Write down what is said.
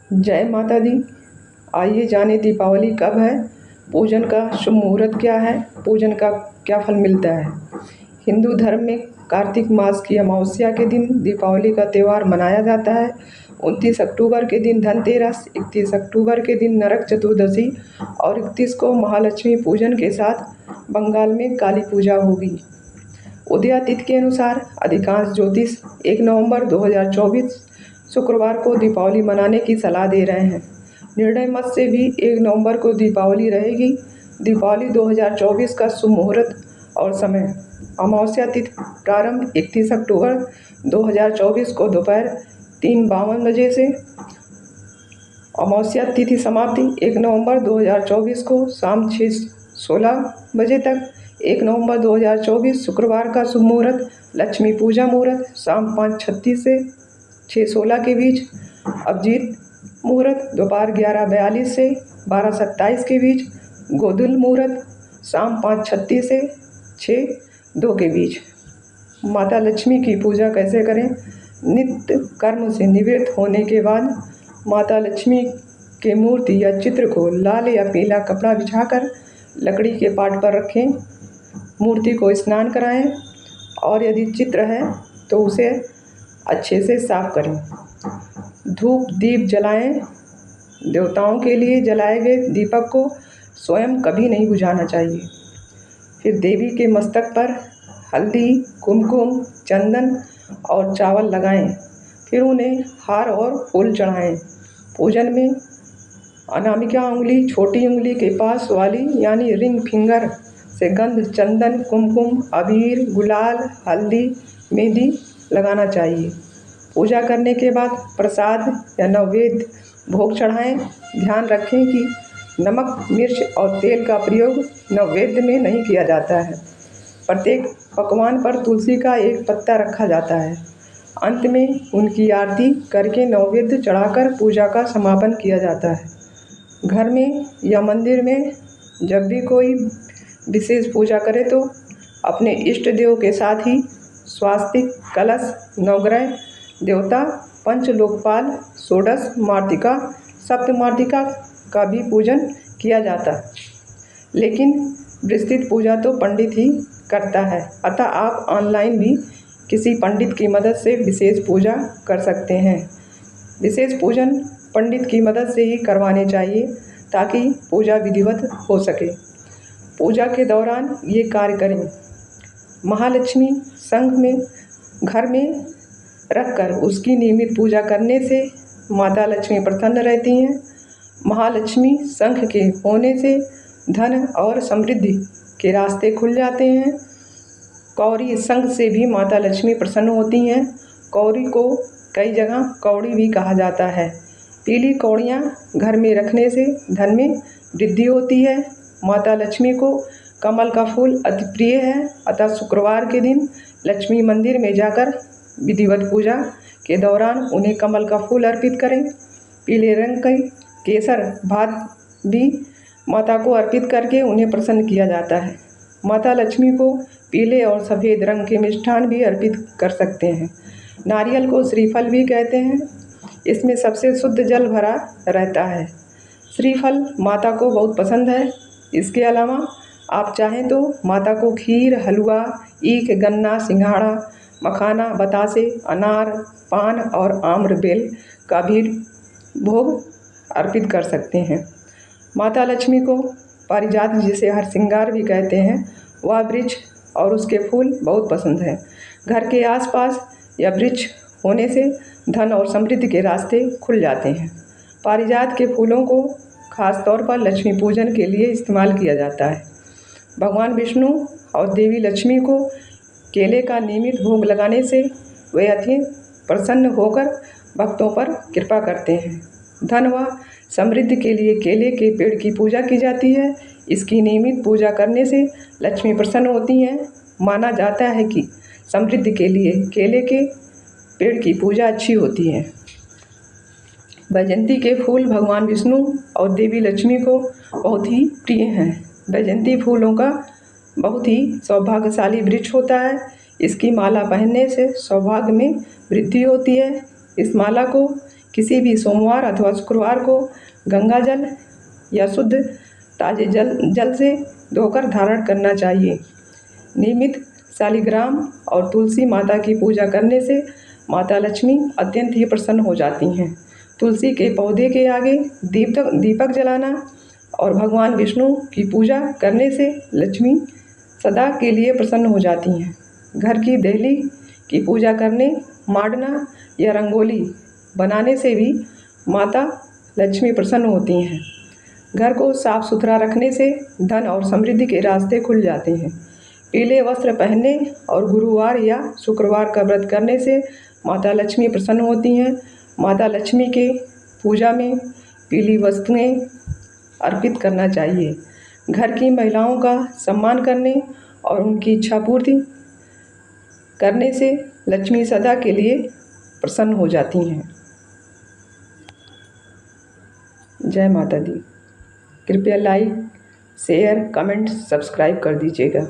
जय माता दी। आइए जाने दीपावली कब है, पूजन का शुभ मुहूर्त क्या है, पूजन का क्या फल मिलता है। हिंदू धर्म में कार्तिक मास की अमावस्या के दिन दीपावली का त्यौहार मनाया जाता है। 29 अक्टूबर के दिन धनतेरस, 31 अक्टूबर के दिन नरक चतुर्दशी और 31 को महालक्ष्मी पूजन के साथ बंगाल में काली पूजा होगी। उदया तिथि के अनुसार अधिकांश ज्योतिष 1 नवंबर 2024 शुक्रवार को दीपावली मनाने की सलाह दे रहे हैं। निर्णय मत से भी 1 नवंबर को दीपावली रहेगी। दीपावली 2024 का शुभ मुहूर्त और समय। अमावस्या तिथि प्रारंभ 31 अक्टूबर 2024 को दोपहर 3:52 बजे से। अमावस्या तिथि समाप्ति 1 नवंबर 2024 को शाम 6:16 बजे तक। 1 नवंबर 2024 शुक्रवार का शुभ मुहूर्त लक्ष्मी पूजा मुहूर्त शाम 5:36 से 6:16 के बीच। अभिजीत मुहूर्त दोपहर 11:42 से 12:27 के बीच। गोधूल मुहूर्त शाम 5:36 से 6:02 के बीच। माता लक्ष्मी की पूजा कैसे करें। नित्य कर्म से निवृत्त होने के बाद माता लक्ष्मी के मूर्ति या चित्र को लाल या पीला कपड़ा बिछाकर लकड़ी के पाट पर रखें। मूर्ति को स्नान कराएं और यदि चित्र है तो उसे अच्छे से साफ करें। धूप दीप जलाएं। देवताओं के लिए जलाए गए दीपक को स्वयं कभी नहीं बुझाना चाहिए। फिर देवी के मस्तक पर हल्दी, कुमकुम, चंदन और चावल लगाएं। फिर उन्हें हार और फूल चढ़ाएं। पूजन में अनामिका उंगली छोटी उंगली के पास वाली यानी रिंग फिंगर से गंध, चंदन, कुमकुम, अबीर, गुलाल, हल्दी, मेहंदी लगाना चाहिए। पूजा करने के बाद प्रसाद या नैवेद्य भोग चढ़ाएं। ध्यान रखें कि नमक, मिर्च और तेल का प्रयोग नैवेद्य में नहीं किया जाता है। प्रत्येक पकवान पर तुलसी का एक पत्ता रखा जाता है। अंत में उनकी आरती करके नैवेद्य चढ़ाकर पूजा का समापन किया जाता है। घर में या मंदिर में जब भी कोई विशेष पूजा करे तो अपने इष्ट देव के साथ ही स्वास्तिक, कलश, नवग्रह देवता, पंचलोकपाल, षोडश मातृका, सप्तमातृका का भी पूजन किया जाता है। लेकिन विस्तृत पूजा तो पंडित ही करता है, अतः आप ऑनलाइन भी किसी पंडित की मदद से विशेष पूजा कर सकते हैं। विशेष पूजन पंडित की मदद से ही करवाने चाहिए ताकि पूजा विधिवत हो सके। पूजा के दौरान ये कार्य करें। महालक्ष्मी संघ में घर में रखकर उसकी नियमित पूजा करने से माता लक्ष्मी प्रसन्न रहती हैं। महालक्ष्मी संघ के होने से धन और समृद्धि के रास्ते खुल जाते हैं। कौड़ी संघ से भी माता लक्ष्मी प्रसन्न होती हैं। कौड़ी को कई जगह कौड़ी भी कहा जाता है। पीली कौड़ियाँ घर में रखने से धन में वृद्धि होती है। माता लक्ष्मी को कमल का फूल अति प्रिय है, अतः शुक्रवार के दिन लक्ष्मी मंदिर में जाकर विधिवत पूजा के दौरान उन्हें कमल का फूल अर्पित करें। पीले रंग के केसर भात भी माता को अर्पित करके उन्हें प्रसन्न किया जाता है। माता लक्ष्मी को पीले और सफ़ेद रंग के मिष्ठान भी अर्पित कर सकते हैं। नारियल को श्रीफल भी कहते हैं। इसमें सबसे शुद्ध जल भरा रहता है। श्रीफल माता को बहुत पसंद है। इसके अलावा आप चाहें तो माता को खीर, हलवा, ईख, गन्ना, सिंघाड़ा, मखाना, बतासे, अनार, पान और आम्र बेल का भी भोग अर्पित कर सकते हैं। माता लक्ष्मी को पारिजात, जिसे हरसिंगार भी कहते हैं, वह वृक्ष और उसके फूल बहुत पसंद है। घर के आसपास यह वृक्ष होने से धन और समृद्धि के रास्ते खुल जाते हैं। पारिजात के फूलों को खास तौर पर लक्ष्मी पूजन के लिए इस्तेमाल किया जाता है। भगवान विष्णु और देवी लक्ष्मी को केले का नियमित भोग लगाने से वे अति प्रसन्न होकर भक्तों पर कृपा करते हैं। धन व समृद्धि के लिए केले के पेड़ की पूजा की जाती है। इसकी नियमित पूजा करने से लक्ष्मी प्रसन्न होती हैं। माना जाता है कि समृद्धि के लिए केले के पेड़ की पूजा अच्छी होती है। बैजंती के फूल भगवान विष्णु और देवी लक्ष्मी को बहुत ही प्रिय हैं। बैजंती फूलों का बहुत ही सौभाग्यशाली वृक्ष होता है। इसकी माला पहनने से सौभाग्य में वृद्धि होती है। इस माला को किसी भी सोमवार अथवा शुक्रवार को गंगा जल या शुद्ध ताजे जल से धोकर धारण करना चाहिए। नियमित शालिग्राम और तुलसी माता की पूजा करने से माता लक्ष्मी अत्यंत ही प्रसन्न हो जाती हैं। तुलसी के पौधे के आगे दीपक जलाना और भगवान विष्णु की पूजा करने से लक्ष्मी सदा के लिए प्रसन्न हो जाती हैं। घर की देहली की पूजा करने, मांडना या रंगोली बनाने से भी माता लक्ष्मी प्रसन्न होती हैं। घर को साफ सुथरा रखने से धन और समृद्धि के रास्ते खुल जाते हैं। पीले वस्त्र पहनने और गुरुवार या शुक्रवार का व्रत करने से माता लक्ष्मी प्रसन्न होती हैं। माता लक्ष्मी के पूजा में पीली वस्तुएं अर्पित करना चाहिए। घर की महिलाओं का सम्मान करने और उनकी इच्छा पूर्ति करने से लक्ष्मी सदा के लिए प्रसन्न हो जाती हैं। जय माता दी। कृपया लाइक, शेयर, कमेंट, सब्सक्राइब कर दीजिएगा।